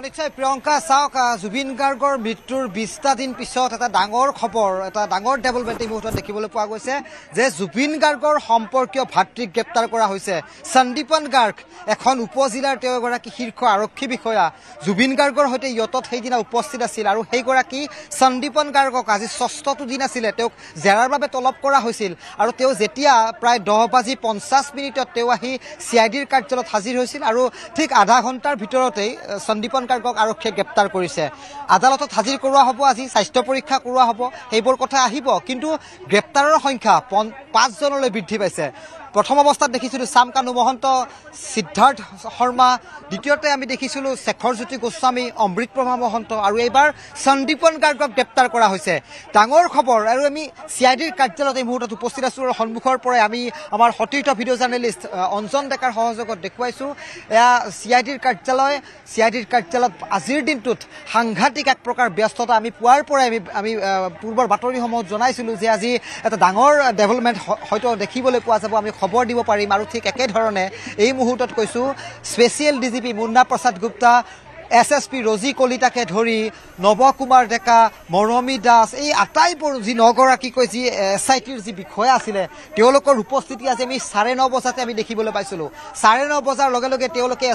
নিশ্চয় প্ৰিয়ংকা চাওক জুবিন গাৰ্গৰ মৃত্যুৰ 20টা দিন পিছত এটা ডাঙৰ খবৰ এটা ডাঙৰ ডেভেলপমেণ্ট এই মুহূৰ্তত দেখিবলৈ পোৱা গৈছে যে জুবিন গাৰ্গৰ সম্পৰ্কীয় ভাতৃক গ্ৰেপ্তাৰ কৰা হৈছে সন্দীপন গাৰ্গ এখন উপজিলাৰ তেওঁ এগৰাকী শীৰ্ষ আৰক্ষী বিষয়া জুবিন গাৰ্গৰ সৈতে ইয়তত সেইদিনা উপস্থিত আছিল আৰু সেইগৰাকী সন্দীপন গাৰ্গক আজি 6টো দিন আছিলে তেওঁক জেৰাৰ বাবে তলব কৰা হৈছিল আৰু তেওঁ যেতিয়া প্ৰায় 10:50 তেওঁ আহি CIDৰ কাৰ্যালয়ত হাজিৰ হৈছিল আৰু ঠিক আধা ঘণ্টাৰ ভিতৰতেই সন্দীপন গাৰ্গক আৰক্ষীয়ে গ্ৰেপ্তাৰ কৰিছে আদালতত হাজিৰ কৰোৱা হ'ব আজি স্বাস্থ্য পৰীক্ষা কৰোৱা হ'ব সেইবোৰ কথা আহিব কিন্তু গ্ৰেপ্তাৰৰ সংখ্যা 5 জনলৈ বৃদ্ধি পাইছে প্ৰথম অৱস্থাত দেখিছিলোঁ চামকানু মহন্ত সিদ্ধাৰ্থ শৰ্মা দ্বিতীয়তে আমি দেখিছিলোঁ শেখৰজ্যোতি গোস্বামী অমৃতপ্ৰভা মহন্ত আৰু এইবাৰ সন্দীপন গাৰ্গক গ্ৰেপ্তাৰ কৰা হৈছে ডাঙৰ খবৰ আৰু আমি CIDৰ কাৰ্যালয়ত এই মুহূৰ্তত উপস্থিত আছোঁ আৰু সন্মুখৰ পৰাই আমি আমাৰ সতীৰ্থ ভিডিঅ' জাৰ্নেলিষ্ট অঞ্জন ডেকাৰ সহযোগত দেখুৱাইছোঁ এয়া CIDৰ কাৰ্যালয়ত আজিৰ দিনটোত সাংঘাতিক এক প্ৰকাৰ ব্যস্ততা আমি পুৱাৰ পৰাই আমি পূৰ্বৰ বাতৰিসমূহত জনাইছিলোঁ যে আজি এটা ডাঙৰ ডেভেলপমেণ্ট হয়তো দেখিবলৈ পোৱা যাব আমি খবৰ দিব পাৰিম আৰু ঠিক একেধৰণে এই মুহূৰ্তত কৈছোঁ স্পেচিয়েল DGP মুন্না প্ৰসাদ গুপ্তা SSP ৰজি কলিতাকে ধৰি নৱ কুমাৰ ডেকা মৰমী দাস এই আটাইবোৰ যি 9গৰাকী কৈ যি SITৰ যি বিষয়া আছিলে তেওঁলোকৰ উপস্থিতি আজি আমি 9:30 বজাতে আমি দেখিবলৈ পাইছিলোঁ 9:30 বজাৰ লগে লগে তেওঁলোকে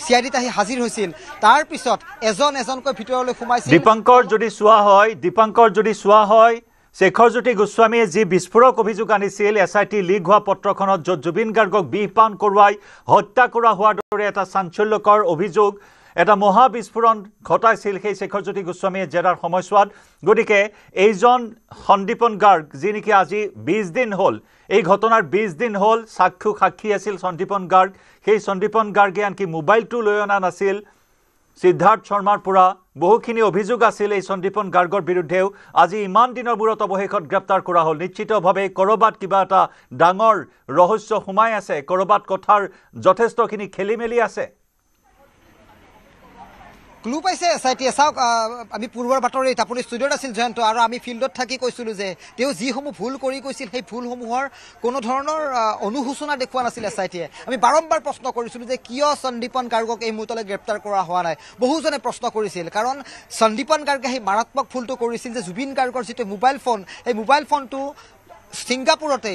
CIDত আহি হাজিৰ হৈছিল তাৰ পিছত এজনকৈ ভিতৰলৈ সোমাইছিল দীপাংকৰ যদি চোৱা হয় শেখৰজ্যোতি গোস্বামীয়ে যি বিস্ফোৰক অভিযোগ আনিছিল SIT লিক হোৱা পত্ৰখনত য'ত জুবিন গাৰ্গক বিহপান কৰোৱাই হত্যা কৰা হোৱাৰ দৰে এটা চাঞ্চল্যকৰ অভিযোগ এটা মহা বিস্ফোৰণ ঘটাইছিল সেই শেখৰজ্যোতি গোস্বামীয়ে জেৰাৰ সময়ছোৱাত গতিকে এইজন সন্দীপন গাৰ্গ যি নেকি আজি 20 দিন হ'ল এই ঘটনাৰ 20 দিন হ'ল সাক্ষী আছিল সন্দীপন গাৰ্গ সেই সন্দীপন গাৰ্গে আনকি মোবাইলটো লৈ অনা নাছিল সিদ্ধাৰ্থ শৰ্মাৰ পৰা বহুখিনি অভিযোগ আছিল এই সন্দীপন গাৰ্গৰ বিৰুদ্ধেও আজি ইমান দিনৰ মূৰত অৱশেষত গ্ৰেপ্তাৰ কৰা হ'ল নিশ্চিতভাৱে কৰবাত কিবা এটা ডাঙৰ ৰহস্য সোমাই আছে কৰবাত কথাৰ যথেষ্টখিনি খেলিমেলি আছে ক্লু পাইছে SITয়ে চাওক আমি পূৰ্বৰ বাতৰিত আপুনি ষ্টুডিঅ'ত আছিল জয়ন্ত আৰু আমি ফিল্ডত থাকি কৈছিলোঁ যে তেওঁ যিসমূহ ভুল কৰি গৈছিল সেই ভুলসমূহৰ কোনো ধৰণৰ অনুশোচনা দেখুওৱা নাছিল SITয়ে আমি বাৰম্বাৰ প্ৰশ্ন কৰিছিলোঁ যে কিয় সন্দীপন গাৰ্গক এই মুহূৰ্তলৈ গ্ৰেপ্তাৰ কৰা হোৱা নাই বহুজনে প্ৰশ্ন কৰিছিল কাৰণ সন্দীপন গাৰ্গে সেই মাৰাত্মক ভুলটো কৰিছিল যে জুবিন গাৰ্গৰ যিটো মোবাইল ফোন এই মোবাইল ফোনটো ছিংগাপুৰতে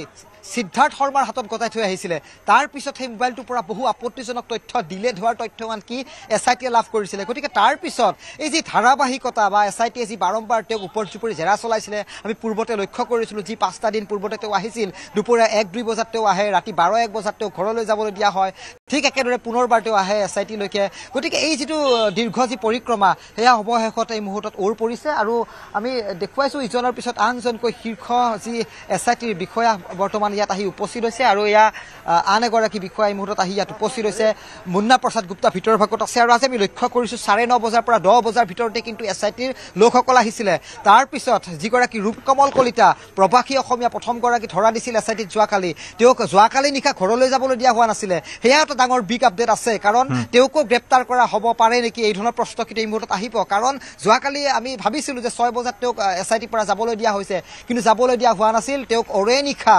সিদ্ধাৰ্থ শৰ্মাৰ হাতত গতাই থৈ আহিছিলে তাৰ পিছত সেই মোবাইলটোৰ পৰা বহু আপত্তিজনক তথ্য ডিলেট হোৱাৰ তথ্য আনকি SITয়ে লাভ কৰিছিলে গতিকে তাৰ পিছত এই যি ধাৰাবাহিকতা বা SITয়ে যি বাৰম্বাৰ তেওঁক ওপৰজুপৰি জেৰা চলাইছিলে আমি পূৰ্বতে লক্ষ্য কৰিছিলোঁ যি 5টা দিন পূৰ্বতে তেওঁ আহিছিল দুপৰীয়া 1-2 বজাত তেওঁ আহে ৰাতি 12-1 বজাত তেওঁ ঘৰলৈ যাবলৈ দিয়া হয় ঠিক একেদৰে পুনৰবাৰ তেওঁ আহে SITলৈকে গতিকে এই যিটো দীৰ্ঘ যি পৰিক্ৰমা সেয়া অৱশেষত এই মুহূৰ্তত ওৰ পৰিছে আৰু আমি দেখুৱাইছোঁ ইজনৰ পিছত আনজনকৈ শীৰ্ষ যি SITৰ বিষয়া বৰ্তমান ইয়াত আহি উপস্থিত হৈছে আৰু এয়া আন এগৰাকী বিষয়া এই মুহূৰ্তত আহি ইয়াত উপস্থিত হৈছে মুন্না প্ৰসাদ গুপ্তা ভিতৰৰ ভাগত আছে আৰু আজি আমি লক্ষ্য কৰিছোঁ 9:30 বজাৰ পৰা 10 বজাৰ ভিতৰতে কিন্তু SITৰ লোকসকল আহিছিলে তাৰ পিছত যিগৰাকী ৰূপকমল কলিতা প্ৰবাসী অসমীয়া প্ৰথমগৰাকী ধৰা দিছিল SITত যোৱাকালি নিশা ঘৰলৈ যাবলৈ দিয়া হোৱা নাছিলে সেয়া এটা ডাঙৰ বিগ আপডেট আছে কাৰণ তেওঁকো গ্ৰেপ্তাৰ কৰা হ'ব পাৰে নেকি এই ধৰণৰ প্ৰশ্ন কিন্তু এই মুহূৰ্তত আহিব কাৰণ যোৱাকালি আমি ভাবিছিলোঁ যে 6 বজাত তেওঁক SITৰ পৰা যাবলৈ দিয়া হৈছে কিন্তু যাবলৈ দিয়া হোৱা নাছিল তেওঁক অৰে নিশা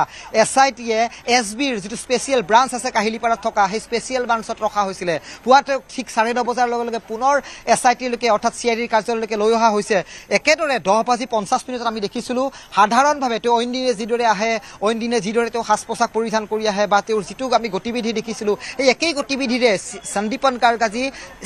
SITয়ে SBৰ যিটো স্পেচিয়েল ব্ৰাঞ্চ আছে কাহিলীপাৰাত থকা সেই স্পেচিয়েল ব্ৰাঞ্চত ৰখা হৈছিলে পুৱা তেওঁক ঠিক 9:30 বজাৰ লগে লগে পুনৰ SITলৈকে অৰ্থাৎ CIDৰ কাৰ্যালয়লৈকে লৈ অহা হৈছে একেদৰে 10:50 আমি দেখিছিলোঁ সাধাৰণভাৱে তেওঁ অইনদিনে যিদৰে তেওঁ সাজ পোছাক পৰিধান কৰি আহে বা তেওঁৰ যিটো আমি গতিবিধি দেখিছিলোঁ এই একেই গতিবিধিৰে সন্দীপন গাৰ্গ আজি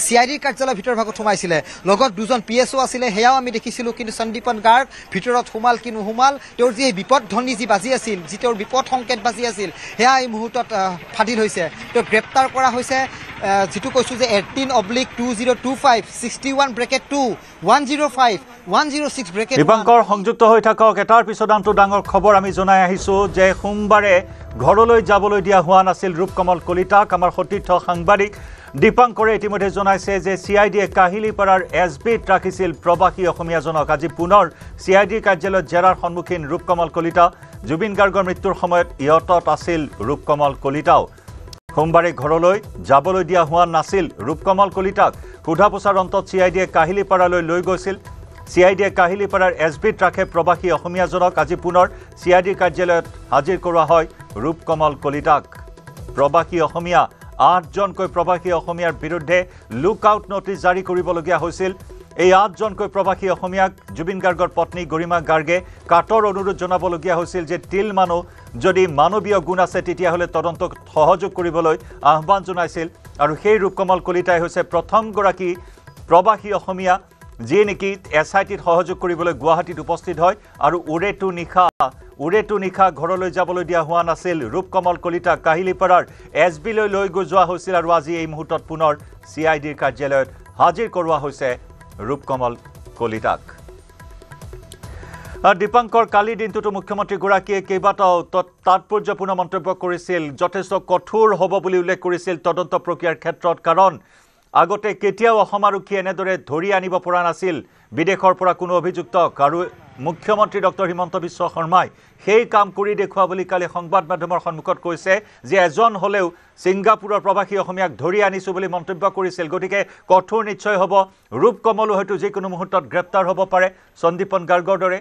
CIDৰ কাৰ্যালয়ৰ ভিতৰ ভাগত সোমাইছিলে লগত দুজন PSO আছিলে সেয়াও আমি দেখিছিলোঁ কিন্তু সন্দীপন গাৰ্গ ভিতৰত সোমাল কি নোসোমাল তেওঁৰ যি বিপদধ্বনি যি বাজি আছিল যি তেওঁৰ বিপদ সংকেত বাজি আছিল সেয়া এই মুহূৰ্তত ফাদিল হৈছে তেওঁ গ্ৰেপ্তাৰ কৰা হৈছে যিটো কৈছোঁ যে 18/2025 61(2) 105 106 দীপাংকৰ সংযুক্ত হৈ থাকক এটাৰ পিছত আনটো ডাঙৰ খবৰ আমি জনাই আহিছোঁ যে সোমবাৰে ঘৰলৈ যাবলৈ দিয়া হোৱা নাছিল ৰূপকমল কলিতাক আমাৰ সতীৰ্থ সাংবাদিক দীপাংকৰে ইতিমধ্যে জনাইছে যে CIDয়ে কাহিলীপাৰাৰ SBত ৰাখিছিল প্ৰবাসী অসমীয়াজনক আজি পুনৰ CIDৰ কাৰ্যালয়ত জেৰাৰ সন্মুখীন ৰূপকমল কলিতা জুবিন গাৰ্গৰ মৃত্যুৰ সময়ত ইয়তত আছিল ৰূপকমল কলিতাও সোমবাৰে ঘৰলৈ যাবলৈ দিয়া হোৱা নাছিল ৰূপকমল কলিতাক সোধা পোছাৰ অন্তত CIDয়ে কাহিলীপাৰালৈ লৈ গৈছিল CIDয়ে কাহিলীপাৰাৰ SBত ৰাখে প্ৰবাসী অসমীয়াজনক আজি পুনৰ CIDৰ কাৰ্যালয়ত হাজিৰ কৰোৱা হয় ৰূপকমল কলিতাক প্ৰবাসী অসমীয়া 8জনকৈ প্ৰবাসী অসমীয়াৰ বিৰুদ্ধে লুক আউট নটিচ জাৰি কৰিবলগীয়া হৈছিল এই 8জনকৈ প্ৰবাসী অসমীয়াক জুবিন গাৰ্গৰ পত্নী গৰিমা গাৰ্গে কাটৰ অনুৰোধ জনাবলগীয়া হৈছিল যে তিল মানুহ যদি মানৱীয় গুণ আছে তেতিয়াহ'লে তদন্তক সহযোগ কৰিবলৈ আহ্বান জনাইছিল আৰু সেই ৰূপকমল কলিতাই হৈছে প্ৰথমগৰাকী প্ৰবাসী অসমীয়া যিয়ে নেকি এছআইটিত সহযোগ কৰিবলৈ গুৱাহাটীত উপস্থিত হয় আৰু উৰেটো নিশা ঘৰলৈ যাবলৈ দিয়া হোৱা নাছিল ৰূপকমল কলিতা কাহিলিপাৰাৰ এছবিলৈ লৈ যোৱা হৈছিল আৰু আজি এই মুহূৰ্তত পুনৰ চিআইডিৰ কাৰ্যালয়ত হাজিৰ কৰোৱা হৈছে ৰূপকমল কলিতাক দীপাংকৰ কালি দিনটোতো মুখ্যমন্ত্ৰীগৰাকীয়ে কেইবাটাও তাৎপৰ্যপূৰ্ণ মন্তব্য কৰিছিল যথেষ্ট কঠোৰ হ'ব বুলি উল্লেখ কৰিছিল তদন্ত প্ৰক্ৰিয়াৰ ক্ষেত্ৰত কাৰণ আগতে কেতিয়াও অসম আৰক্ষী এনেদৰে ধৰি আনিব পৰা নাছিল বিদেশৰ পৰা কোনো অভিযুক্তক আৰু মুখ্যমন্ত্ৰী ডক্টৰ হিমন্ত বিশ্ব শৰ্মাই সেই কাম কৰি দেখুৱা বুলি কালি সংবাদ মাধ্যমৰ সন্মুখত কৈছে যে এজন হলেও ছিংগাপুৰৰ প্ৰবাসী অসমীয়াক ধৰি আনিছো বুলি মন্তব্য কৰিছিল গতিকে কঠোৰ নিশ্চয় হ'ব ৰূপকমলো হয়তো যিকোনো মুহূৰ্তত গ্ৰেপ্তাৰ হ'ব পাৰে সন্দীপন গাৰ্গৰ দৰে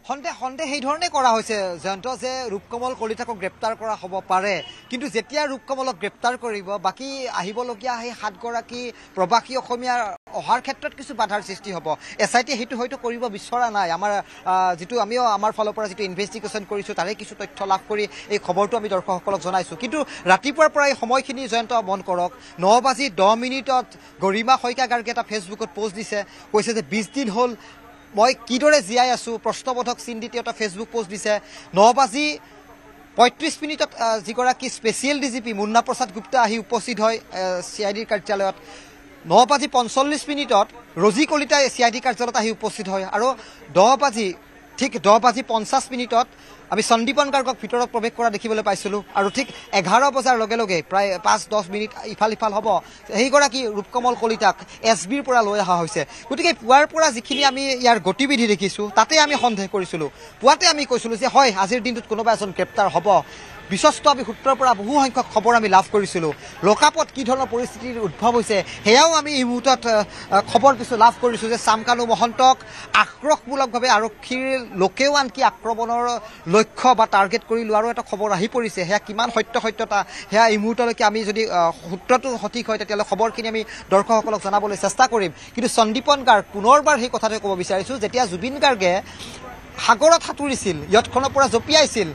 সন্দেহ এই ধৰণে কৰা হৈছে জয়ন্ত যে ৰূপকমল কলিতাকক গ্ৰেপ্তাৰ কৰা হ'ব পাৰে কিন্তু যেতিয়া ৰূপকমলক গ্ৰেপ্তাৰ কৰিব বাকী আহিবলগীয়া সেই 7গৰাকী প্ৰবাসী অসমীয়াৰ অহাৰ ক্ষেত্ৰত কিছু বাধাৰ সৃষ্টি হ'ব এছআইটি সেইটো হয়তো কৰিব বিচৰা নাই আমাৰ যিটো আমিও আমাৰ ফালৰ পৰা যিটো ইনভেষ্টিগেশ্যন কৰিছোঁ তাৰে কিছু তথ্য লাভ কৰি এই খবৰটো আমি দৰ্শকসকলক জনাইছোঁ কিন্তু ৰাতিপুৱাৰ পৰা এই সময়খিনি জয়ন্ত মন কৰক 9:10 গৰিমা শইকীয়া গাৰ্গে এটা ফেচবুকত পোষ্ট দিছে কৈছে যে 20 দিন হ'ল মই কিদৰে জীয়াই আছোঁ প্ৰশ্নবোধক চিন দি এটা ফেচবুক পোষ্ট দিছে 9:35 যিগৰাকী স্পেচিয়েল ডিজিপি মুন্না প্ৰসাদ গুপ্তা আহি উপস্থিত হয় চিআইডিৰ কাৰ্যালয়ত 9:45 ৰজি কলিতাই চিআইডি কাৰ্যালয়ত আহি উপস্থিত হয় আৰু 10:50 আমি সন্দীপন গাৰ্গক ভিতৰত প্ৰৱেশ কৰা দেখিবলৈ পাইছিলোঁ আৰু ঠিক 11 বজাৰ লগে লগে প্ৰায় 5-10 মিনিট ইফাল হ'ব সেইগৰাকী ৰূপকমল কলিতাক এছবিৰ পৰা লৈ অহা হৈছে গতিকে পুৱাৰ পৰা যিখিনি আমি ইয়াৰ গতিবিধি দেখিছোঁ তাতে আমি সন্দেহ কৰিছিলোঁ পুৱাতে আমি কৈছিলোঁ যে হয় আজিৰ দিনটোত কোনোবা এজন গ্ৰেপ্তাৰ হ'ব বিশ্বস্ত আমি সূত্ৰৰ পৰা বহু সংখ্যক খবৰ আমি লাভ কৰিছিলোঁ লোকাপত কি ধৰণৰ পৰিস্থিতিৰ উদ্ভৱ হৈছে সেয়াও আমি এই মুহূৰ্তত খবৰ কিছু লাভ কৰিছোঁ যে চামকানু মহন্তক আক্ৰোশমূলকভাৱে আৰক্ষীৰ লোকেও আনকি আক্ৰমণৰ লক্ষ্য বা টাৰ্গেট কৰি লোৱাৰো এটা খবৰ আহি পৰিছে সেয়া কিমান সত্যতা সেয়া এই মুহূৰ্তলৈকে আমি যদি সূত্ৰটো সঠিক হয় তেতিয়াহ'লে খবৰখিনি আমি দৰ্শকসকলক জনাবলৈ চেষ্টা কৰিম কিন্তু সন্দীপন গাৰ্গ পুনৰবাৰ সেই কথাটোৱে ক'ব বিচাৰিছোঁ যেতিয়া জুবিন গাৰ্গে সাগৰত সাঁতুৰিছিল ইয়টখনৰ পৰা জঁপিয়াইছিল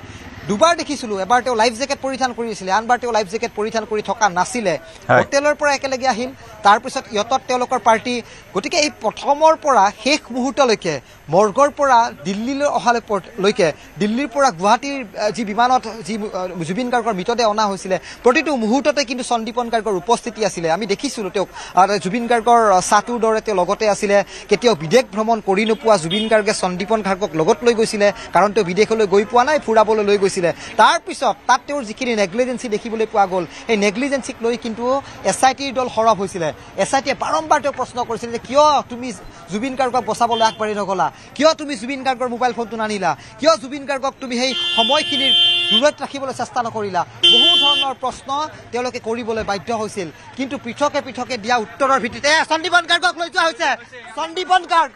দুবাৰ দেখিছিলোঁ এবাৰ তেওঁ লাইফ জেকেট পৰিধান কৰিছিলে আনবাৰ তেওঁ লাইফ জেকেট পৰিধান কৰি থকা নাছিলে হোটেলৰ পৰা একেলগে আহিল তাৰপিছত ইয়টত তেওঁলোকৰ পাৰ্টি গতিকে এই প্ৰথমৰ পৰা শেষ মুহূৰ্তলৈকে মৰ্গৰ পৰা দিল্লীলৈ অহালৈকে দিল্লীৰ পৰা গুৱাহাটীৰ যি বিমানত যি জুবিন গাৰ্গৰ মৃতদেহ অনা হৈছিলে প্ৰতিটো মুহূৰ্ততে কিন্তু সন্দীপন গাৰ্গৰ উপস্থিতি আছিলে আমি দেখিছিলোঁ তেওঁক জুবিন গাৰ্গৰ চাটোৰ দৰে তেওঁ লগতে আছিলে কেতিয়াও বিদেশ ভ্ৰমণ কৰি নোপোৱা জুবিন গাৰ্গে সন্দীপন গাৰ্গক লগত লৈ গৈছিলে কাৰণ তেওঁ বিদেশলৈ গৈ পোৱা নাই ফুৰাবলৈ লৈ গৈছিলে তাৰপিছত তাত তেওঁৰ যিখিনি নেগলিজেঞ্চি দেখিবলৈ পোৱা গ'ল এই নেগলিজেঞ্চিক লৈ কিন্তু এছআইটিৰ দল সৰব হৈছিলে এছআইটিয়ে বাৰম্বাৰ তেওঁ প্ৰশ্ন কৰিছিল যে কিয় তুমি জুবিন গাৰ্গক বচাবলৈ আগবাঢ়ি নগ'লা কিয় তুমি জুবিন গাৰ্গৰ মোবাইল ফোনটো নানিলা কিয় জুবিন গাৰ্গক তুমি সেই সময়খিনিৰ দূৰত ৰাখিবলৈ চেষ্টা নকৰিলা বহু ধৰণৰ প্ৰশ্ন তেওঁলোকে কৰিবলৈ বাধ্য হৈছিল কিন্তু পৃথকে দিয়া উত্তৰৰ ভিত্তিতে সন্দীপন গাৰ্গক লৈ যোৱা হৈছে সন্দীপন গাৰ্গ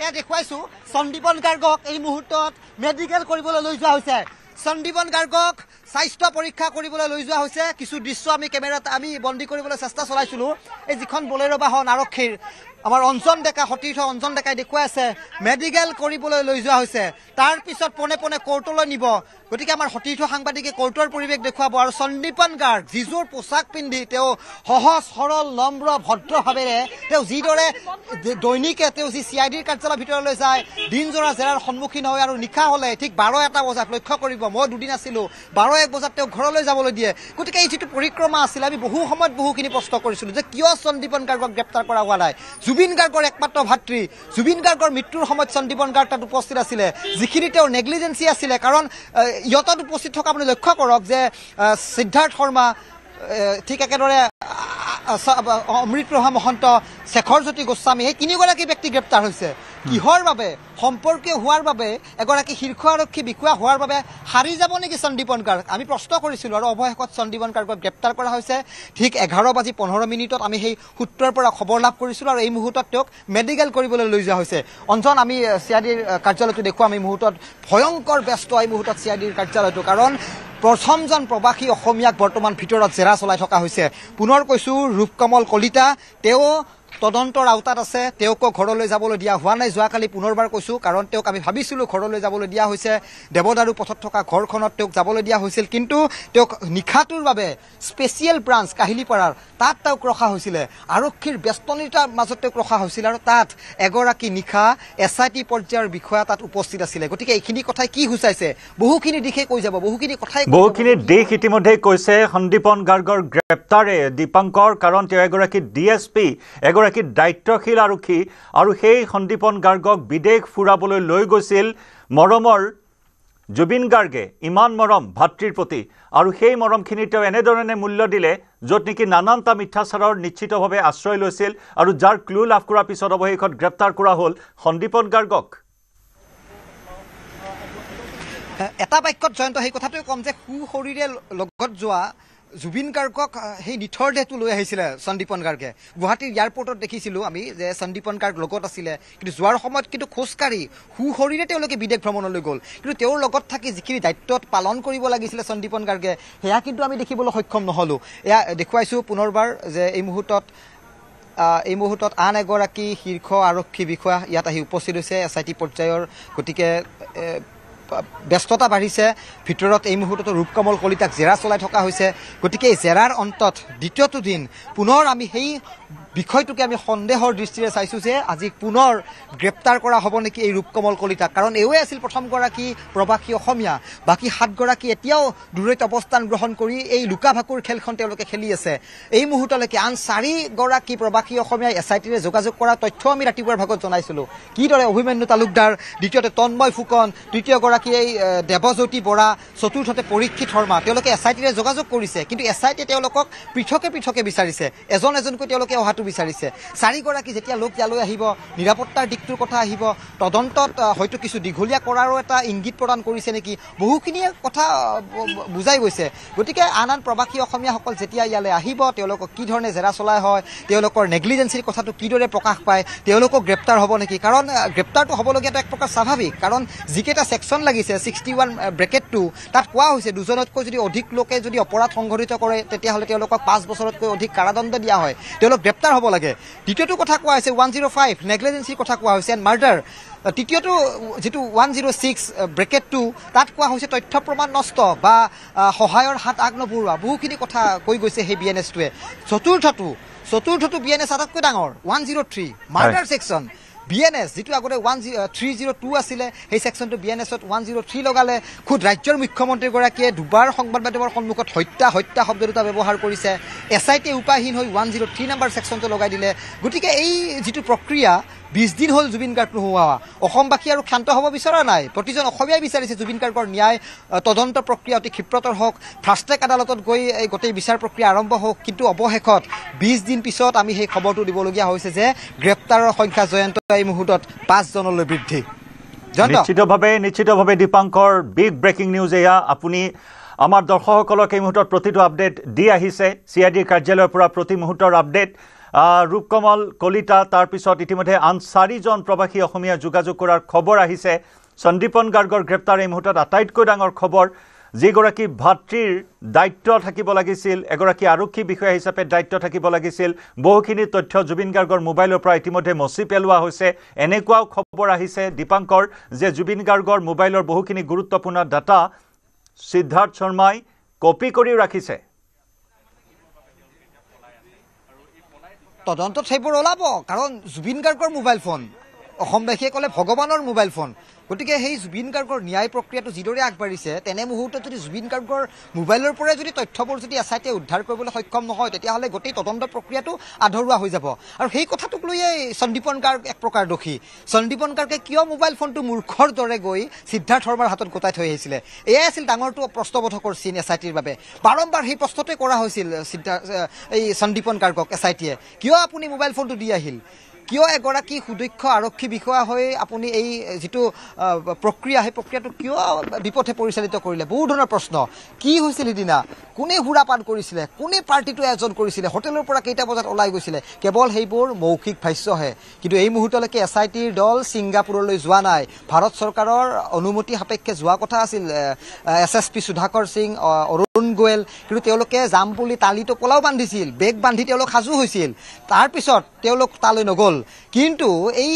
এয়া দেখুৱাইছোঁ সন্দীপন গাৰ্গক এই মুহূৰ্তত মেডিকেল কৰিবলৈ লৈ যোৱা হৈছে সন্দীপন গাৰ্গক স্বাস্থ্য পৰীক্ষা কৰিবলৈ লৈ যোৱা হৈছে কিছু দৃশ্য আমি কেমেৰাত আমি বন্দী কৰিবলৈ চেষ্টা চলাইছিলোঁ এই যিখন বলেৰো বাহন আৰক্ষীৰ আমাৰ অঞ্জন ডেকা সতীৰ্থ অঞ্জন ডেকাই দেখুৱাই আছে মেডিকেল কৰিবলৈ লৈ যোৱা হৈছে তাৰপিছত পোনে কোৰ্টলৈ নিব গতিকে আমাৰ সতীৰ্থ সাংবাদিকে কোৰ্টৰ পৰিৱেশ দেখুৱাব আৰু সন্দীপন গাৰ্গ যিযোৰ পোছাক পিন্ধি তেওঁ সহজ সৰল নম্ৰ ভদ্ৰভাৱেৰে তেওঁ যিদৰে দৈনিকে তেওঁ যি চিআইডিৰ কাৰ্যালয়ৰ ভিতৰলৈ যায় দিনজোৰা জেৰাৰ সন্মুখীন হয় আৰু নিশা হ'লে ঠিক 12-1 বজাত লক্ষ্য কৰিব মই দুদিন আছিলোঁ 12-1 বজাত তেওঁ ঘৰলৈ যাবলৈ দিয়ে গতিকে এই যিটো পৰিক্ৰমা আছিল আমি বহু সময়ত বহুখিনি প্ৰশ্ন কৰিছিলোঁ যে কিয় সন্দীপন গাৰ্গক গ্ৰেপ্তাৰ কৰা হোৱা নাই জুবিন গাৰ্গৰ একমাত্ৰ ভাতৃ জুবিন গাৰ্গৰ মৃত্যুৰ সময়ত সন্দীপন গাৰ্গ তাত উপস্থিত আছিলে যিখিনি তেওঁৰ নেগলিজেঞ্চি আছিলে কাৰণ ইয়তত উপস্থিত থকা আপুনি লক্ষ্য কৰক যে সিদ্ধাৰ্থ শৰ্মা ঠিক একেদৰে অমৃতপ্ৰভা মহন্ত শেখৰজ্যোতি গোস্বামী এই তিনিগৰাকী ব্যক্তি গ্ৰেপ্তাৰ হৈছে কিহৰ বাবে সম্পৰ্কীয় হোৱাৰ বাবে এগৰাকী শীৰ্ষ আৰক্ষী বিষয়া হোৱাৰ বাবে হাৰি যাব নেকি সন্দীপন গাৰ্গ আমি প্ৰশ্ন কৰিছিলোঁ আৰু অৱশেষত সন্দীপন গাৰ্গক গ্ৰেপ্তাৰ কৰা হৈছে ঠিক 11:15 আমি সেই সূত্ৰৰ পৰা খবৰ লাভ কৰিছিলোঁ আৰু এই মুহূৰ্তত তেওঁক মেডিকেল কৰিবলৈ লৈ যোৱা হৈছে অঞ্জন আমি চিআইডিৰ কাৰ্যালয়টো দেখুৱাম এই মুহূৰ্তত ভয়ংকৰ ব্যস্ত এই মুহূৰ্তত চিআইডিৰ কাৰ্যালয়টো কাৰণ প্ৰথমজন প্ৰবাসী অসমীয়াক বৰ্তমান ভিতৰত জেৰা চলাই থকা হৈছে। পুনৰ কৈছোঁ, ৰূপকমল কলিতা তেওঁ তদন্তৰ আওতাত আছে, তেওঁকো ঘৰলৈ যাবলৈ দিয়া হোৱা নাই। যোৱাকালি পুনৰবাৰ কৈছোঁ, কাৰণ তেওঁক আমি ভাবিছিলোঁ ঘৰলৈ যাবলৈ দিয়া হৈছে, দেৱদাৰু পথত থকা ঘৰখনত তেওঁক যাবলৈ দিয়া হৈছিল, কিন্তু তেওঁক নিশাটোৰ বাবে স্পেচিয়েল ব্ৰাঞ্চ কাহিলীপাৰাৰ তাত তেওঁক ৰখা হৈছিলে। আৰক্ষীৰ ব্যস্তনিতাৰ মাজত তেওঁক ৰখা হৈছিল আৰু তাত এগৰাকী নিশা SIT পৰ্যায়ৰ বিষয়া তাত উপস্থিত আছিলে। গতিকে এইখিনি কথাই কি সূচাইছে, বহুখিনি দিশে কৈ যাব, বহুখিনি দিশ ইতিমধ্যে কৈছে। সন্দীপন গাৰ্গৰ গ্ৰেপ্তাৰে দীপাংকৰ, কাৰণ তেওঁ এগৰাকী DSP, এগৰাকী দায়িত্বশীল আৰক্ষী, আৰু সেই সন্দীপন গাৰ্গক বিদেশ ফুৰাবলৈ লৈ গৈছিল মৰমৰ জুবিন গাৰ্গে। ইমান মৰম ভাতৃৰ প্ৰতি, আৰু সেই মৰমখিনি তেওঁ এনেধৰণে মূল্য দিলে য'ত নেকি নানানটা মিথ্যাচাৰৰ নিশ্চিতভাৱে আশ্ৰয় লৈছিল, আৰু যাৰ ক্লু লাভ কৰাৰ পিছত অৱশেষত গ্ৰেপ্তাৰ কৰা হ'ল সন্দীপন গাৰ্গক। এটা বাক্যত জয়ন্ত সেই কথাটোৱে ক'ম যে সুশৰীৰে লগত যোৱা জুবিন গাৰ্গক সেই নিথৰ দেহটো লৈ আহিছিলে সন্দীপন গাৰ্গে। গুৱাহাটীৰ এয়াৰপৰ্টত দেখিছিলোঁ আমি যে সন্দীপন গাৰ্গ লগত আছিলে, কিন্তু যোৱাৰ সময়ত কিন্তু খোজকাঢ়ি সুশৰীৰে তেওঁলোকে বিদেশ ভ্ৰমণলৈ গ'ল। কিন্তু তেওঁৰ লগত থাকি যিখিনি দায়িত্বত পালন কৰিব লাগিছিলে সন্দীপন গাৰ্গে, সেয়া কিন্তু আমি দেখিবলৈ সক্ষম নহ'লোঁ। এয়া দেখুৱাইছোঁ পুনৰবাৰ যে এই মুহূৰ্তত আন এগৰাকী শীৰ্ষ আৰক্ষী বিষয়া ইয়াত আহি উপস্থিত হৈছে SIT পৰ্যায়ৰ। গতিকে ব্যস্ততা বাঢ়িছে। ভিতৰত এই মুহূৰ্তত ৰূপকমল কলিতাক জেৰা চলাই থকা হৈছে। গতিকে এই জেৰাৰ অন্তত দ্বিতীয়টো দিন পুনৰ আমি সেই বিষয়টোকে আমি সন্দেহৰ দৃষ্টিৰে চাইছোঁ যে আজি পুনৰ গ্ৰেপ্তাৰ কৰা হ'ব নেকি এই ৰূপকমল কলিতাক, কাৰণ এওঁৱে আছিল প্ৰথমগৰাকী প্ৰবাসী অসমীয়া। বাকী 7গৰাকী এতিয়াও দূৰৈত অৱস্থান গ্ৰহণ কৰি এই লুকা ভাকুৰ খেলখন তেওঁলোকে খেলি আছে। এই মুহূৰ্তলৈকে আন 4গৰাকী প্ৰবাসী অসমীয়াই SITৰে যোগাযোগ কৰা তথ্য আমি ৰাতিপুৱাৰ ভাগত জনাইছিলোঁ। কিদৰে অভিমন্যু তালুকদাৰ, দ্বিতীয়তে তন্ময় ফুকন, তৃতীয়গৰাকী এই দেৱজ্যোতি বৰা, চতুৰ্থতে পৰীক্ষিত শৰ্মা, তেওঁলোকে SITৰে যোগাযোগ কৰিছে, কিন্তু SITে তেওঁলোকক পৃথকে বিচাৰিছে, এজনকৈ তেওঁলোকে অহাটো বিচাৰিছে। 4গৰাকী যেতিয়া লোক ইয়ালৈ আহিব, নিৰাপত্তাৰ দিশটোৰ কথা আহিব, তদন্তত হয়তো কিছু দীঘলীয়া কৰাৰো এটা ইংগিত প্ৰদান কৰিছে নেকি, বহুখিনিয়ে কথা বুজাই গৈছে। গতিকে আন প্ৰবাসী অসমীয়াসকল যেতিয়া ইয়ালৈ আহিব, তেওঁলোকক কি ধৰণে জেৰা চলাই হয়, তেওঁলোকৰ নেগলিজেঞ্চিৰ কথাটো কিদৰে প্ৰকাশ পায়, তেওঁলোকক গ্ৰেপ্তাৰ হ'ব নেকি, কাৰণ গ্ৰেপ্তাৰটো হ'বলগীয়াটো এক প্ৰকাৰ স্বাভাৱিক, কাৰণ যিকেইটা ছেকশ্যন লাগিছে 61(2) তাত কোৱা হৈছে 2জনতকৈ যদি অধিক লোকে যদি অপৰাধ সংঘটিত কৰে তেতিয়াহ'লে তেওঁলোকক 5 বছৰতকৈ অধিক কাৰাদণ্ড দিয়া হয়, তেওঁলোক গ্ৰেপ্তাৰ হ'ব লাগে। দ্বিতীয়টো কথা কোৱা হৈছে 105 নেগলিজেঞ্চিৰ কথা কোৱা হৈছে এণ্ড মাৰ্ডাৰ। তৃতীয়টো যিটো 106(2) তাত কোৱা হৈছে তথ্য প্ৰমাণ নষ্ট বা সহায়ৰ হাত আগ নবঢ়োৱা, বহুখিনি কথা কৈ গৈছে সেই BNSটোৱে। চতুৰ্থটো BNS আটাইতকৈ ডাঙৰ 103 মাৰ্ডাৰ ছেকশ্যন। BNS যিটো আগতে 302 আছিলে, সেই ছেকশ্যনটো BNSত 103 লগালে। খুদ ৰাজ্যৰ মুখ্যমন্ত্ৰীগৰাকীয়ে দুবাৰ সংবাদ মাধ্যমৰ সন্মুখত হত্যা শব্দ দুটা ব্যৱহাৰ কৰিছে। SITে উপায়হীন হৈ 103 নম্বৰ ছেকশ্যনটো লগাই দিলে। গতিকে এই যিটো প্ৰক্ৰিয়া 20 দিন হ'ল জুবিন গাৰ্গ নোহোৱা, অসমবাসী আৰু ক্ষান্ত হ'ব বিচৰা নাই। প্ৰতিজন অসমীয়াই বিচাৰিছে জুবিন গাৰ্গৰ ন্যায় তদন্ত প্ৰক্ৰিয়া অতি ক্ষীপ্ৰতৰ হওক, ফাষ্ট ট্ৰেক আদালতত গৈ এই গোটেই বিচাৰ প্ৰক্ৰিয়া আৰম্ভ হওক। কিন্তু অৱশেষত 20 দিন পিছত আমি সেই খবৰটো দিবলগীয়া হৈছে যে গ্ৰেপ্তাৰৰ সংখ্যা জয়ন্ত এই মুহূৰ্তত 5জনলৈ বৃদ্ধি। নিশ্চিতভাৱে দীপাংকৰ বিগ ব্ৰেকিং নিউজ এয়া। আপুনি আমাৰ দৰ্শকসকলক এই মুহূৰ্তত প্ৰতিটো আপডেট দি আহিছে, CID কাৰ্যালয়ৰ পৰা প্ৰতি মুহূৰ্তৰ আপডেট। ৰূপকমল কলিতা, তাৰপিছত ইতিমধ্যে আন 4জন প্ৰবাসী অসমীয়া যোগাযোগ কৰাৰ খবৰ আহিছে। সন্দীপন গাৰ্গৰ গ্ৰেপ্তাৰ এই মুহূৰ্তত আটাইতকৈ ডাঙৰ খবৰ। যিগৰাকী ভাতৃৰ দায়িত্ব থাকিব লাগিছিল, এগৰাকী আৰক্ষী বিষয়া হিচাপে দায়িত্ব থাকিব লাগিছিল, বহুখিনি তথ্য জুবিন গাৰ্গৰ মোবাইলৰ পৰা ইতিমধ্যে মচি পেলোৱা হৈছে। এনেকুৱাও খবৰ আহিছে দীপাংকৰ যে জুবিন গাৰ্গৰ মোবাইলৰ বহুখিনি গুৰুত্বপূৰ্ণ ডাটা সিদ্ধাৰ্থ শৰ্মাই কপি কৰিও ৰাখিছে। তদন্তত সেইবোৰ ওলাব, কাৰণ জুবিন গাৰ্গৰ মোবাইল ফোন, অসমবাসীয়ে ক'লে ভগৱানৰ মোবাইল ফোন। গতিকে সেই জুবিন গাৰ্গৰ ন্যায় প্ৰক্ৰিয়াটো যিদৰে আগবাঢ়িছে, তেনে মুহূৰ্তত যদি জুবিন গাৰ্গৰ মোবাইলৰ পৰাই যদি তথ্যবোৰ যদি SITে উদ্ধাৰ কৰিবলৈ সক্ষম নহয়, তেতিয়াহ'লে গোটেই তদন্ত প্ৰক্ৰিয়াটো আধৰুৱা হৈ যাব। আৰু সেই কথাটোক লৈয়ে সন্দীপন গাৰ্গ এক প্ৰকাৰ দোষী। সন্দীপন গাৰ্গে কিয় মোবাইল ফোনটো মূৰ্খৰ দৰে গৈ সিদ্ধাৰ্থ শৰ্মাৰ হাতত গোটাই থৈ আহিছিলে, এয়াই আছিল ডাঙৰটো প্ৰশ্নবোধকৰ চিন SITৰ বাবে। বাৰম্বাৰ সেই প্ৰশ্নটোৱে কৰা হৈছিল এই সন্দীপন গাৰ্গক SITয়ে, কিয় আপুনি মোবাইল ফোনটো দি আহিল, কিয় এগৰাকী সুদক্ষ আৰক্ষী বিষয়া হৈ আপুনি এই যিটো প্ৰক্ৰিয়া সেই প্ৰক্ৰিয়াটো কিয় বিপথে পৰিচালিত কৰিলে বহু ধৰণৰ প্ৰশ্ন কি হৈছিল সিদিনা কোনে সুৰাপান কৰিছিলে কোনে পাৰ্টিটো আয়োজন কৰিছিলে হোটেলৰ পৰা কেইটা বজাত ওলাই গৈছিলে কেৱল সেইবোৰ মৌখিক ভাষ্যহে কিন্তু এই মুহূৰ্তলৈকে SITৰ দল ছিংগাপুৰলৈ যোৱা নাই ভাৰত চৰকাৰৰ অনুমতি সাপেক্ষে যোৱা কথা আছিল SSP সুধাকৰ সিং অৰুণ গোয়েল কিন্তু তেওঁলোকে যাম বুলি তালিটো পলাও বান্ধিছিল বেগ বান্ধি তেওঁলোক সাজু হৈছিল তাৰ পিছত তেওঁলোক তালৈ নগ'ল কিন্তু এই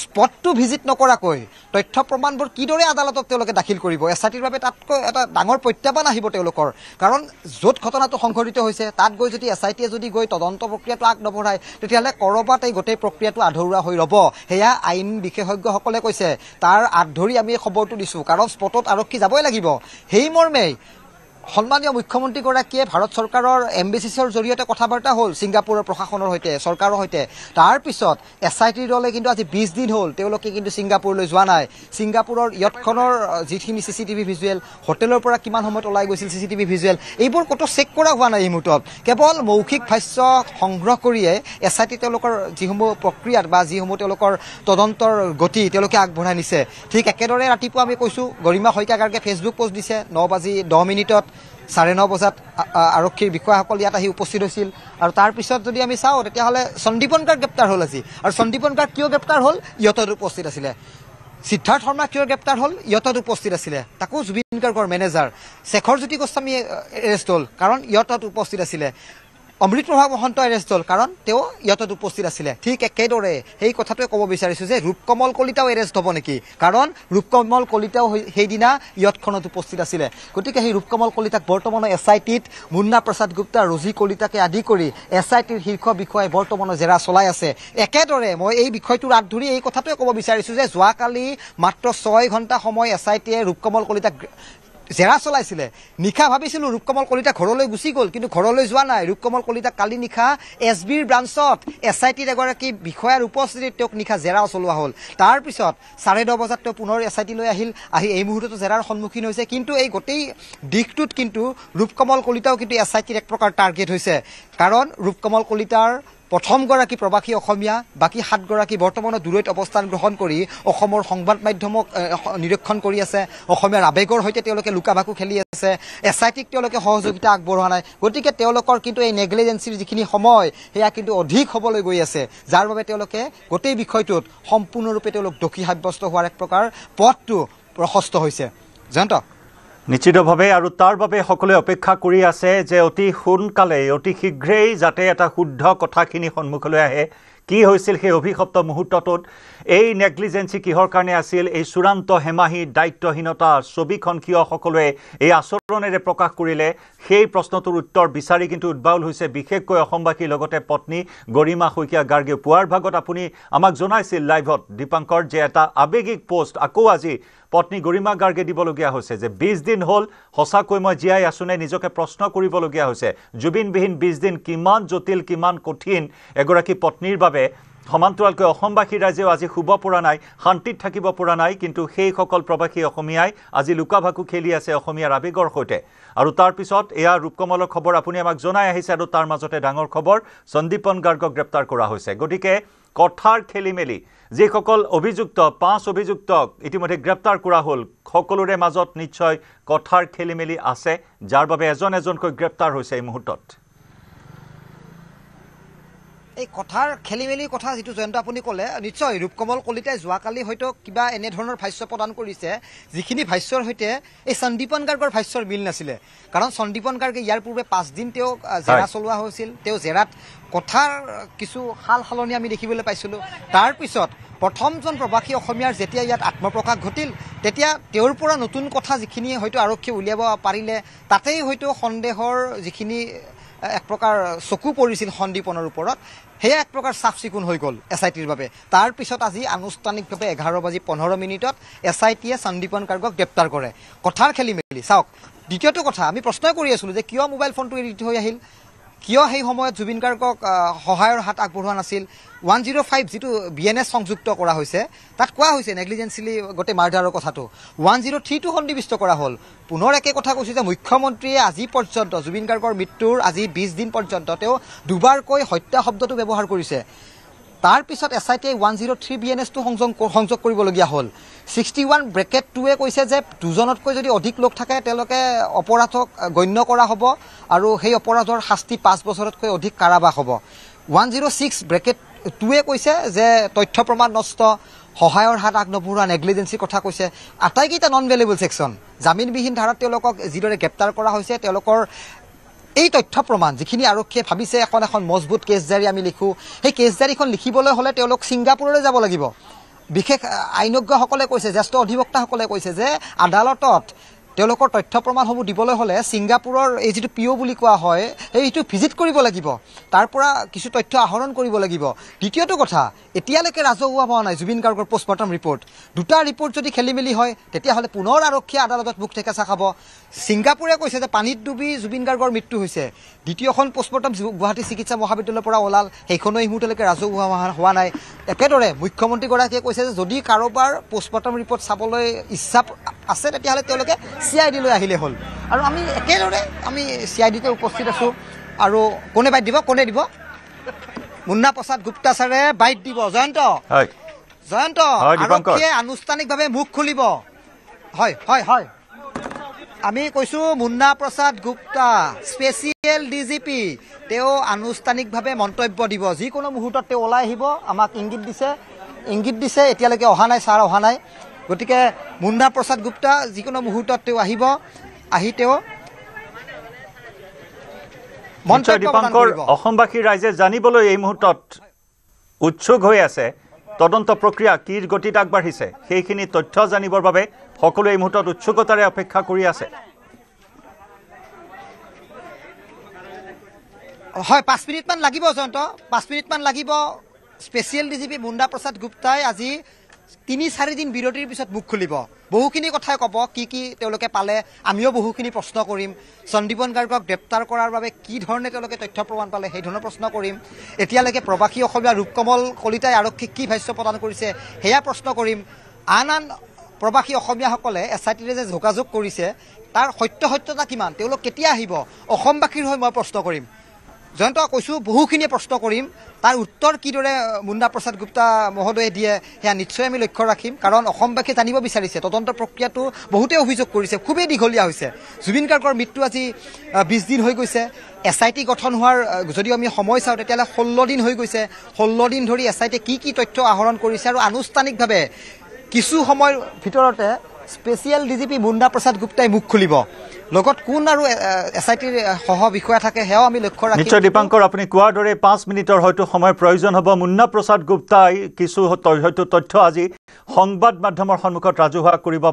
স্পটটো ভিজিট নকৰাকৈ তথ্য প্ৰমাণবোৰ কিদৰে আদালতত তেওঁলোকে দাখিল কৰিব SITৰ বাবে তাতকৈ এটা ডাঙৰ প্ৰত্যাহ্বান আহিব তেওঁলোকৰ কাৰণ য'ত ঘটনাটো সংঘটিত হৈছে তাত গৈ যদি SITয়ে যদি গৈ তদন্ত প্ৰক্ৰিয়াটো আগনবঢ়ায় তেতিয়াহ'লে ক'ৰবাত এই গোটেই প্ৰক্ৰিয়াটো আধৰুৱা হৈ ৰ'ব সেয়া আইন বিশেষজ্ঞসকলে কৈছে তাৰ আঁত ধৰি আমি খবৰটো দিছোঁ কাৰণ স্পটত আৰক্ষী যাবই লাগিব সেই মৰ্মেই সন্মানীয় মুখ্যমন্ত্ৰীগৰাকীয়ে ভাৰত চৰকাৰৰ এম্বেচিছৰ জৰিয়তে কথা বাৰ্তা হ'ল ছিংগাপুৰৰ প্ৰশাসনৰ সৈতে চৰকাৰৰ সৈতে তাৰ পিছত SITৰ দলে কিন্তু আজি 20 দিন হ'ল তেওঁলোকে কিন্তু ছিংগাপুৰলৈ যোৱা নাই ছিংগাপুৰৰ ইয়টখনৰ যিখিনি CCTV ভিজুৱেল হোটেলৰ পৰা কিমান সময়ত ওলাই গৈছিল CCTV ভিজুৱেল এইবোৰ ক'তো চেক কৰা হোৱা নাই এই মুহূৰ্তত কেৱল মৌখিক ভাষ্য সংগ্ৰহ কৰিয়ে SIT তেওঁলোকৰ যিসমূহ প্ৰক্ৰিয়াত বা যিসমূহ তেওঁলোকৰ তদন্তৰ গতি তেওঁলোকে আগবঢ়াই নিছে ঠিক একেদৰে ৰাতিপুৱা আমি কৈছোঁ গৰিমা শইকীয়া গাৰ্গে ফেচবুক পোষ্ট দিছে 9:10 9:30 বজাত আৰক্ষীৰ বিষয়াসকল ইয়াত আহি উপস্থিত হৈছিল আৰু তাৰ পিছত যদি আমি চাওঁ তেতিয়াহ'লে সন্দীপন গাৰ্গ গ্ৰেপ্তাৰ হ'ল আজি আৰু সন্দীপন গাৰ্গ কিয় গ্ৰেপ্তাৰ হ'ল ইয়তত উপস্থিত আছিলে সিদ্ধাৰ্থ শৰ্মা কিয় গ্ৰেপ্তাৰ হ'ল ইয়তত উপস্থিত আছিলে তাকো জুবিন গাৰ্গৰ মেনেজাৰ শেখৰ জ্যোতি গোস্বামী এৰেষ্ট হ'ল কাৰণ ইয়তত উপস্থিত আছিলে অমৃতপ্ৰভা মহন্ত এৰেষ্ট হ'ল কাৰণ তেওঁ ইয়তত উপস্থিত আছিলে ঠিক একেদৰে সেই কথাটোৱে ক'ব বিচাৰিছোঁ যে ৰূপকমল কলিতাও এৰেষ্ট হ'ব নেকি কাৰণ ৰূপকমল কলিতাও সেইদিনা ইয়তখনত উপস্থিত আছিলে গতিকে সেই ৰূপকমল কলিতাক বৰ্তমানৰ SITত মুন্না প্ৰসাদ গুপ্তা ৰজি কলিতাকে আদি কৰি SITৰ শীৰ্ষ বিষয়াই বৰ্তমানৰ জেৰা চলাই আছে একেদৰে মই এই বিষয়টোৰ আঁত ধৰি এই কথাটোৱে ক'ব বিচাৰিছোঁ যে যোৱাকালি মাত্ৰ 6 ঘণ্টা সময় SITয়ে ৰূপকমল কলিতাক জেৰা চলাইছিলে নিশা ভাবিছিলোঁ ৰূপকমল কলিতা ঘৰলৈ গুচি গ'ল কিন্তু ঘৰলৈ যোৱা নাই ৰূপকমল কলিতা কালি নিশা SBৰ ব্ৰাঞ্চত SITৰ এগৰাকী বিষয়াৰ উপস্থিতিত তেওঁক নিশা জেৰাও চলোৱা হ'ল তাৰপিছত 10:30 বজাত তেওঁ পুনৰ SITলৈ আহি এই মুহূৰ্ততো জেৰাৰ সন্মুখীন হৈছে কিন্তু এই গোটেই দিশটোত কিন্তু ৰূপকমল কলিতাও কিন্তু SITৰ এক প্ৰকাৰ টাৰ্গেট হৈছে কাৰণ ৰূপকমল কলিতাৰ প্ৰথমগৰাকী প্ৰবাসী অসমীয়া বাকী 7গৰাকী বৰ্তমানৰ দূৰৈত অৱস্থান গ্ৰহণ কৰি অসমৰ সংবাদ মাধ্যমক নিৰীক্ষণ কৰি আছে অসমীয়াৰ আৱেগৰ সৈতে তেওঁলোকে লুকাভাকু খেলি আছে SITক তেওঁলোকে সহযোগিতা আগবঢ়োৱা নাই গতিকে তেওঁলোকৰ কিন্তু এই নেগলিজেন্সিৰ যিখিনি সময় সেয়া কিন্তু অধিক হ'বলৈ গৈ আছে যাৰ বাবে তেওঁলোকে গোটেই বিষয়টোত সম্পূৰ্ণৰূপে তেওঁলোক দোষী সাব্যস্ত হোৱাৰ এক প্ৰকাৰ পথটো প্ৰশস্ত হৈছে জয়ন্ত নিশ্চিতভাৱে আৰু তাৰ বাবে সকলোৱে অপেক্ষা কৰি আছে যে অতি সোনকালে অতি শীঘ্ৰেই যাতে এটা শুদ্ধ কথাখিনি সন্মুখলৈ আহে কি হৈছিল সেই অভিশপ্ত মুহূৰ্তটোত এই নেগলিজেন্সি কিহৰ কাৰণে আছিল এই চূড়ান্ত হেমাহি দায়িত্বহীনতা ছবিখন কিয় সকলোৱে এই আচৰণেৰে প্ৰকাশ কৰিলে সেই প্ৰশ্নটোৰ উত্তৰ বিচাৰি কিন্তু উদ্বাউল হৈছে বিশেষকৈ অসমবাসীৰ লগতে পত্নী গৰিমা শইকীয়া গাৰ্গে পুৱাৰ ভাগত আপুনি আমাক জনাইছিল লাইভত দীপাংকৰ যে এটা আৱেগিক পোষ্ট আকৌ আজি পত্নী গৰিমা গাৰ্গে দিবলগীয়া হৈছে যে 20 দিন হ'ল সঁচাকৈ মই জীয়াই আছোনে নিজকে প্ৰশ্ন কৰিবলগীয়া হৈছে জুবিনবিহীন 20 দিন কিমান জটিল কিমান কঠিন এগৰাকী পত্নীৰ বাবে সমান্তৰালকৈ অসমবাসী ৰাইজেও আজি শুব পৰা নাই শান্তিত থাকিব পৰা নাই কিন্তু সেই সকল প্ৰবাসী অসমীয়াই আজি লুকাভাকু খেলি আছে অসমীয়াৰ আৱেগৰ সৈতে আৰু তাৰ পিছত এয়া ৰূপকমলৰ খবৰ আপুনি আমাক জনাই আহিছে আৰু তাৰ মাজতে ডাঙৰ খবৰ সন্দীপন গাৰ্গক গ্ৰেপ্তাৰ কৰা হৈছে গতিকে কথাৰ খেলিমেলি যিসকল অভিযুক্ত 5 অভিযুক্তক ইতিমধ্যে গ্ৰেপ্তাৰ কৰা হ'ল সকলোৰে মাজত নিশ্চয় কথাৰ খেলিমেলি আছে যাৰ বাবে এজন এজনকৈ গ্ৰেপ্তাৰ হৈছে এই মুহূৰ্তত এই কথাৰ খেলিমেলিৰ কথা যিটো জয়ন্ত আপুনি ক'লে নিশ্চয় ৰূপকমল কলিতাই যোৱাকালি হয়তো কিবা এনেধৰণৰ ভাষ্য প্ৰদান কৰিছে যিখিনি ভাষ্যৰ সৈতে এই সন্দীপন গাৰ্গৰ ভাষ্যৰ মিল নাছিলে কাৰণ সন্দীপন গাৰ্গে ইয়াৰ পূৰ্বে 5 দিন তেওঁ জেৰা চলোৱা হৈছিল তেওঁ জেৰাত কথাৰ কিছু সাল সলনি আমি দেখিবলৈ পাইছিলোঁ তাৰপিছত প্ৰথমজন প্ৰবাসী অসমীয়াৰ যেতিয়া ইয়াত আত্মপ্ৰকাশ ঘটিল তেতিয়া তেওঁৰ পৰা নতুন কথা যিখিনি হয়তো আৰক্ষীয়ে উলিয়াব পাৰিলে তাতেই হয়তো সন্দেহৰ যিখিনি এক প্ৰকাৰ চকু পৰিছিল সন্দীপনৰ ওপৰত সেয়া এক প্ৰকাৰ চাফ চিকুণ হৈ গ'ল SITৰ বাবে তাৰ পিছত আজি আনুষ্ঠানিকভাৱে 11:15 SITয়ে সন্দীপন গাৰ্গক গ্ৰেপ্তাৰ কৰে কথাৰ খেলিমেলি চাওক দ্বিতীয়টো কথা আমি প্ৰশ্ন কৰি আছিলোঁ যে কিয় মোবাইল ফোনটো এৰি থৈ আহিল কিয় সেই সময়ত জুবিন গাৰ্গক সহায়ৰ হাত আগবঢ়োৱা নাছিল 105 যিটো BNS সংযুক্ত কৰা হৈছে তাত কোৱা হৈছে নেগলিজেন্সিলি গোটেই মাৰ্ডাৰৰ কথাটো 103টো সন্নিবিষ্ট কৰা হ'ল পুনৰ একে কথা কৈছে যে মুখ্যমন্ত্ৰীয়ে আজি পৰ্যন্ত জুবিন গাৰ্গৰ মৃত্যুৰ আজি 20 দিন পৰ্যন্ত তেওঁ দুবাৰকৈ হত্যা শব্দটো ব্যৱহাৰ কৰিছে তাৰ পিছত SIT 103 BNS-টো সংযোগ কৰিবলগীয়া হ'ল 61(2)য়ে কৈছে যে দুজনতকৈ যদি অধিক লোক থাকে তেওঁলোকে অপৰাধক গণ্য কৰা হ'ব আৰু সেই অপৰাধৰ শাস্তি 5 বছৰতকৈ অধিক কাৰাবাস হ'ব 106(2)য়ে কৈছে যে তথ্য প্ৰমাণ নষ্ট সহায়ৰ হাত আগনবঢ়োৱা নেগলিজেন্সিৰ কথা কৈছে আটাইকেইটা নন ভেলিয়েবল সেকশন জামিনবিহীন ধাৰাত তেওঁলোকক যিদৰে গ্ৰেপ্তাৰ কৰা হৈছে তেওঁলোকৰ এই তথ্য প্ৰমাণ যিখিনি আৰক্ষীয়ে ভাবিছে এখন মজবুত কেছ জাৰি আমি লিখো সেই কেছ জাৰিখন লিখিবলৈ হ'লে তেওঁলোক ছিংগাপুৰলৈ যাব লাগিব বিশেষ আইনজ্ঞসকলে কৈছে জ্যেষ্ঠ অধিবক্তাসকলে কৈছে যে আদালতত তেওঁলোকৰ তথ্য প্ৰমাণসমূহ দিবলৈ হ'লে ছিংগাপুৰৰ এই যিটো পিঅ বুলি কোৱা হয় এইটো ভিজিট কৰিব লাগিব তাৰ পৰা কিছু তথ্য আহৰণ কৰিব লাগিব দ্বিতীয়টো কথা এতিয়ালৈকে ৰাজহুৱা হোৱা নাই জুবিন গাৰ্গৰ পোষ্টমৰ্টম ৰিপৰ্ট দুটা ৰিপৰ্ট যদি খেলিমেলি হয় তেতিয়াহ'লে পুনৰ আৰক্ষী আদালতত মুখ ঠেকেচা খাব ছিংগাপুৰে কৈছে যে পানীত ডুবি জুবিন গাৰ্গৰ মৃত্যু হৈছে দ্বিতীয়খন পোষ্টমৰ্টম গুৱাহাটী চিকিৎসা মহাবিদ্যালয়ৰ পৰা ওলাল সেইখনো এই মুহূৰ্তলৈকে ৰাজহুৱা হোৱা নাই একেদৰে মুখ্যমন্ত্ৰীগৰাকীয়ে কৈছে যে যদি কাৰোবাৰ পোষ্টমৰ্টম ৰিপৰ্ট চাবলৈ ইচ্ছা আছে তেতিয়াহ'লে তেওঁলোকে CID লৈ আহিলে হ'ল আৰু আমি একেদৰে আমি CIDতে উপস্থিত আছোঁ আৰু কোনে বাইট দিব মুন্না প্ৰসাদ গুপ্তা ছাৰে বাইট দিব জয়ন্ত আৰক্ষীয়ে আনুষ্ঠানিকভাৱে মুখ খুলিব হয় আমি কৈছোঁ মুন্না প্ৰসাদ গুপ্তা স্পেচিয়েল DGP তেওঁ আনুষ্ঠানিকভাৱে মন্তব্য দিব যিকোনো মুহূৰ্তত তেওঁ ওলাই আহিব আমাক ইংগিত দিছে এতিয়ালৈকে অহা নাই ছাৰ অহা নাই গতিকে মুন্না প্ৰসাদ গুপ্তা যিকোনো মুহূৰ্তত তেওঁ আহিব আহি তেওঁ দীপাংকৰ অসমবাসী ৰাইজে জানিবলৈ এই মুহূৰ্তত উৎসুক হৈ আছে তদন্ত প্ৰক্ৰিয়া কি গতিত আগবাঢ়িছে সেইখিনি তথ্য জানিবৰ বাবে সকলোৱে এই মুহূৰ্তত উৎসুকতাৰে অপেক্ষা কৰি আছে হয় 5 মিনিটমান লাগিব জয়ন্ত 5 মিনিটমান লাগিব স্পেচিয়েল DGP মুন্না প্ৰসাদ গুপ্তাই আজি 3-4 দিন বিৰতিৰ পিছত মুখ খুলিব বহুখিনি কথাই ক'ব কি তেওঁলোকে পালে আমিও বহুখিনি প্ৰশ্ন কৰিম সন্দীপন গাৰ্গক গ্ৰেপ্তাৰ কৰাৰ বাবে কি ধৰণে তেওঁলোকে তথ্য প্ৰমাণ পালে সেই ধৰণৰ প্ৰশ্ন কৰিম এতিয়ালৈকে প্ৰবাসী অসমীয়া ৰূপকমল কলিতাই আৰক্ষীক কি ভাষ্য প্ৰদান কৰিছে সেয়া প্ৰশ্ন কৰিম আন প্ৰবাসী অসমীয়াসকলে SITৰে যে যোগাযোগ কৰিছে তাৰ সত্যতা কিমান তেওঁলোক কেতিয়া আহিব অসমবাসীৰ হৈ মই প্ৰশ্ন কৰিম জয়ন্ত কৈছোঁ বহুখিনি প্ৰশ্ন কৰিম তাৰ উত্তৰ কিদৰে মুন্না প্ৰসাদ গুপ্তা মহোদয়ে দিয়ে সেয়া নিশ্চয় আমি লক্ষ্য ৰাখিম কাৰণ অসমবাসীয়ে জানিব বিচাৰিছে তদন্ত প্ৰক্ৰিয়াটো বহুতে অভিযোগ কৰিছে খুবেই দীঘলীয়া হৈছে জুবিন গাৰ্গৰ মৃত্যু আজি 20 দিন হৈ গৈছে SIT গঠন হোৱাৰ যদি আমি সময় চাওঁ তেতিয়াহ'লে 16 দিন হৈ গৈছে 16 দিন ধৰি SIT কি তথ্য আহৰণ কৰিছে আৰু আনুষ্ঠানিকভাৱে কিছু সময়ৰ ভিতৰতে স্পেচিয়েল DGP মুন্না প্ৰসাদ গুপ্তাই মুখ খুলিব লগত কোন আৰু SITৰ সহ বিষয়া থাকে সেয়াও আমি লক্ষ্য ৰাখিম নিশ্চয় দীপাংকৰ আপুনি কোৱাৰ দৰে 5 মিনিটৰ হয়তো সময়ৰ প্ৰয়োজন হ'ব মুন্না প্ৰসাদ গুপ্তাই কিছু হয়তো তথ্য আজি সংবাদ মাধ্যমৰ সন্মুখত ৰাজহুৱা কৰিব